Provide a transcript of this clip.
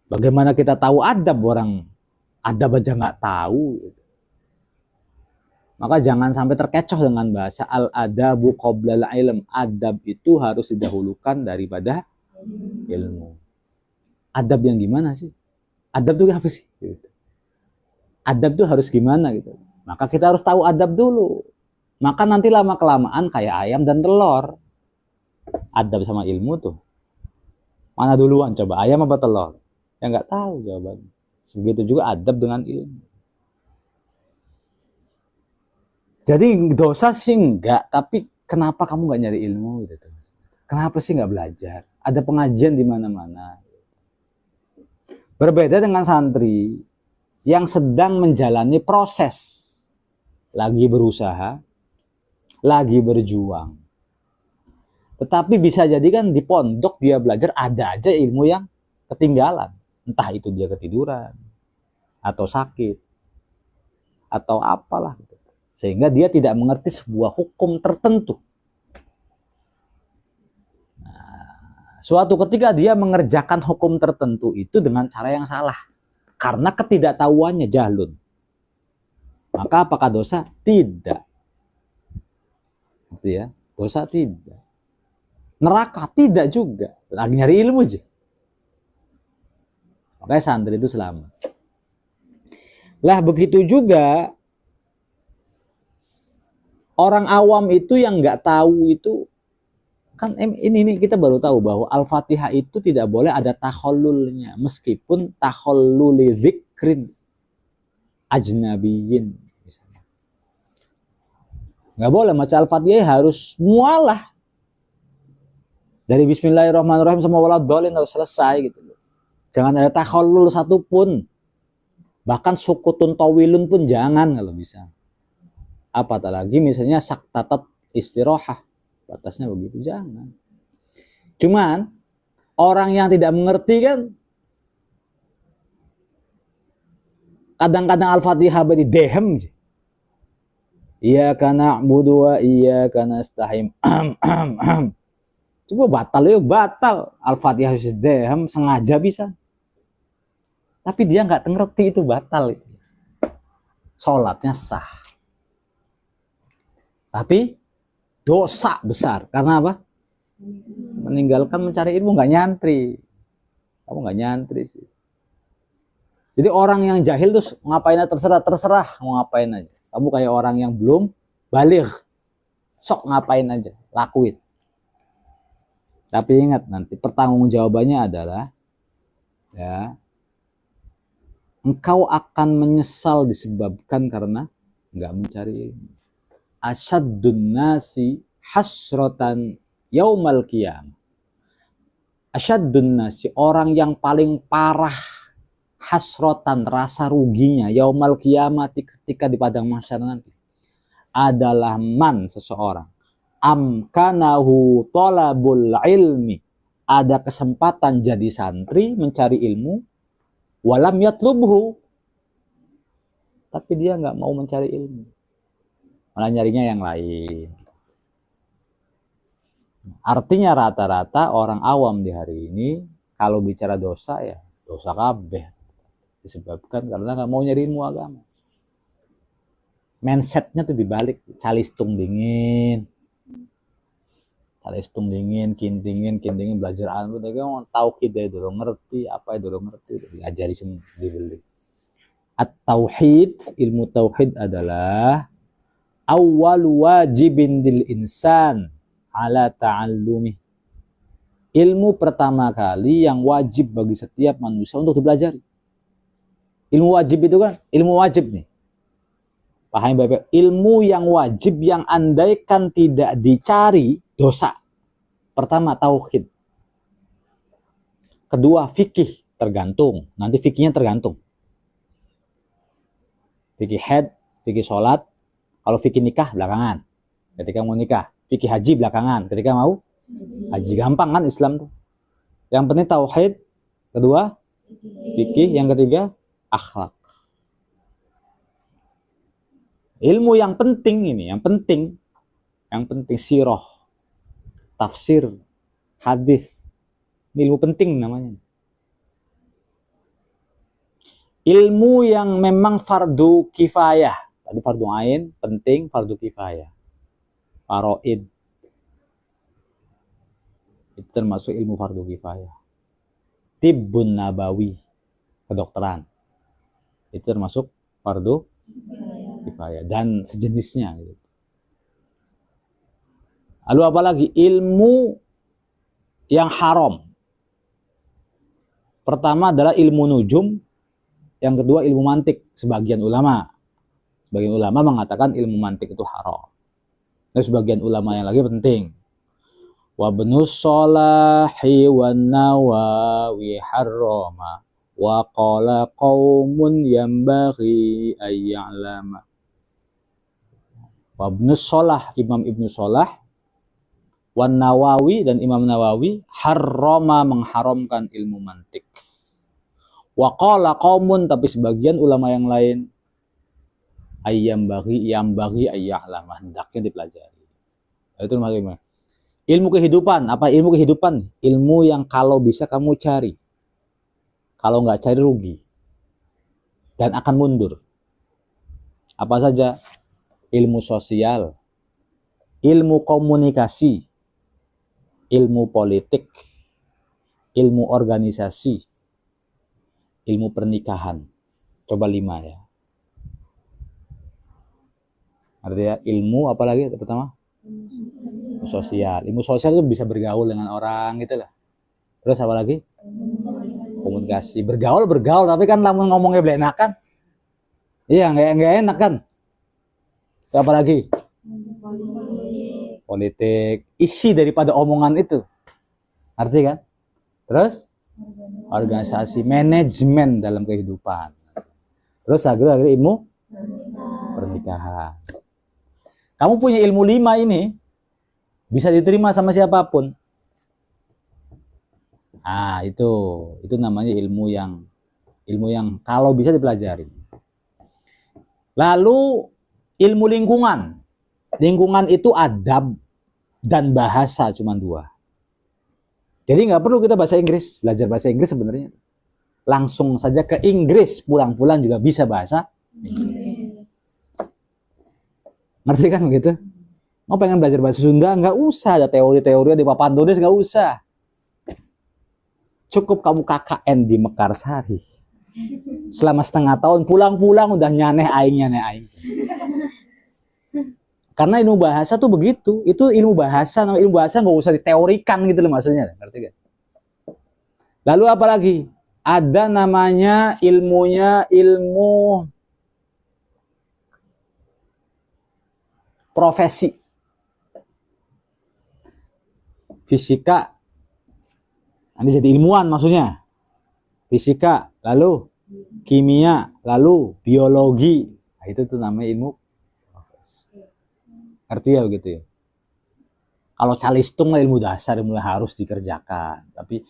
Bagaimana kita tahu adab, orang adab aja nggak tahu. Maka jangan sampai terkecoh dengan bahasa al-adabu qoblal ilm. Adab itu harus didahulukan daripada ilmu. Adab yang gimana sih? Adab itu apa sih? Adab itu harus gimana gitu. Maka kita harus tahu adab dulu. Maka nanti lama-kelamaan kayak ayam dan telur. Adab sama ilmu tuh. Mana duluan coba, ayam apa telur? Ya nggak tahu jawabannya. Begitu juga adab dengan ilmu. Jadi dosa sih enggak, tapi kenapa kamu nggak nyari ilmu gitu? Kenapa sih nggak belajar? Ada pengajian di mana-mana. Berbeda dengan santri yang sedang menjalani proses, lagi berusaha, lagi berjuang. Tetapi bisa jadi kan di pondok dia belajar ada aja ilmu yang ketinggalan. Entah itu dia ketiduran, atau sakit, atau apalah. Sehingga dia tidak mengerti sebuah hukum tertentu. Nah, suatu ketika dia mengerjakan hukum tertentu itu dengan cara yang salah. Karena ketidaktahuannya, jahlun. Maka apakah dosa? Tidak. Gitu ya. Dosa tidak. Neraka tidak juga. Lagi nyari ilmu aja. Makanya santri itu selamat. Lah begitu juga orang awam itu yang nggak tahu itu kan ini kita baru tahu bahwa Al-Fatihah itu tidak boleh ada takhallulnya, meskipun takhalluli dzikrin ajnabiyyin. Nggak boleh baca Al-Fatihah, harus mualah dari Bismillahirrahmanirrahim sama waladhdallin harus selesai gitu. Jangan ada takhallul satupun, bahkan sukutun tawilun pun jangan kalau bisa. Apatah lagi misalnya saktatat istirahah, batasnya begitu, jangan. Cuman orang yang tidak mengerti kan kadang-kadang Al-Fatihah badi dehem. Iyyaka na'budu wa iyyaka nasta'in. Coba batal ya batal. Al-Fatihah dehem sengaja bisa. Tapi dia nggak ngerti itu batal. Sholatnya sah. Tapi dosa besar. Karena apa? Meninggalkan mencari ilmu, nggak nyantri. Kamu nggak nyantri sih. Jadi orang yang jahil tuh ngapain aja terserah mau ngapain aja. Kamu kayak orang yang belum baligh, sok ngapain aja, lakuin. Tapi ingat nanti pertanggungjawabannya adalah ya engkau akan menyesal disebabkan karena nggak mencari ilmu. Asyaddun nasi hasratan yaumal qiyamah. Asyaddun nasi, orang yang paling parah hasrotan, rasa ruginya yaumal qiyamati, ketika di padang mahsyar nanti, adalah man, seseorang amkanahu thalabul ilmi, ada kesempatan jadi santri mencari ilmu, walam yatlubhu, tapi dia nggak mau mencari ilmu, malah nyarinya yang lain. Artinya rata-rata orang awam di hari ini kalau bicara dosa ya dosa kabeh, disebabkan karena nggak mau nyari ilmu agama. Mindsetnya tuh dibalik, calistung dingin, kintingin belajar anu, tauhid deh dulu ngerti, apa itu dulu ngerti, diajari semua, dibeli. At-tauhid, ilmu tauhid adalah awwal wajibin lil insan ala ta'allumi. Ilmu pertama kali yang wajib bagi setiap manusia untuk dipelajari. Ilmu wajib itu kan, ilmu wajib nih. Pahami Bapak, ilmu yang wajib yang andaikan tidak dicari dosa. Pertama tauhid. Kedua fikih, tergantung. Nanti fikihnya tergantung. Fikih haid, fikih sholat. Kalau fikih nikah belakangan. Ketika mau nikah. Fikih haji belakangan. Ketika mau haji, gampang kan Islam tuh. Yang penting tauhid. Kedua fikih. Yang ketiga akhlak. Ilmu yang penting ini, yang penting sirah, tafsir, hadis, ilmu penting namanya. ilmu yang memang fardu kifayah. Tadi fardu ain, penting, fardu kifayah. Faraid. Itu termasuk ilmu fardu kifayah. Tibbun nabawi, kedokteran. Itu termasuk fardu kifayah dan sejenisnya. Lalu apalagi ilmu yang haram. Pertama adalah ilmu nujum, yang kedua ilmu mantik. Sebagian ulama mengatakan ilmu mantik itu haram. Dan sebagian ulama yang lagi penting. Wa ibnus Shalahi wan Nawawi harrama wa qala qaumun yambaghi ayya'lama. Wa ibnus Shalah, Imam Ibnu Shalah, wan Nawawi dan Imam Nawawi harrama, mengharamkan ilmu mantik. Wa qala qaumun, tapi sebagian ulama yang lain ayyambaghi ayya'lama, hendaknya dipelajari. Itu maksudnya ilmu kehidupan. Apa ilmu kehidupan? Ilmu yang kalau bisa kamu cari. Kalau nggak cari rugi. Dan akan mundur. Apa saja? Ilmu sosial, ilmu komunikasi, ilmu politik, ilmu organisasi, ilmu pernikahan. Coba 5 ya. Artinya ilmu apa lagi pertama? Ilmu sosial. Ilmu sosial itu bisa bergaul dengan orang gitu lah. Terus apa lagi? Komunikasi. Bergaul tapi kan lamun ngomongnya belenakan. Iya, enggak enak kan? Apa lagi? Politik. Isi daripada omongan itu. Arti kan? Terus organisasi, manajemen dalam kehidupan. Terus akhirnya ilmu pernikahan. Kamu punya ilmu 5 ini, bisa diterima sama siapapun. Nah, itu namanya ilmu yang kalau bisa dipelajari. Lalu ilmu lingkungan. Lingkungan itu adab dan bahasa cuma 2. Jadi nggak perlu kita bahasa Inggris, belajar bahasa Inggris sebenarnya. Langsung saja ke Inggris, pulang-pulang juga bisa bahasa Inggris. Ngerti kan begitu? Mau pengen belajar bahasa Sunda, nggak usah ada teori-teori di papan tulis, nggak usah. Cukup kamu KKN di Mekarsari. Selama setengah tahun, pulang-pulang udah nyaneh aing. Karena ilmu bahasa tuh begitu. Itu ilmu bahasa nggak usah diteorikan gitu loh maksudnya. Ngerti kan? Lalu apa lagi? Ada namanya ilmu profesi. Fisika. Nanti jadi ilmuwan maksudnya. Fisika, lalu kimia, lalu biologi. Nah, itu tuh namanya ilmu profesi. Artinya begitu ya. Kalau calistung lah ilmu dasar, ilmu harus dikerjakan. Tapi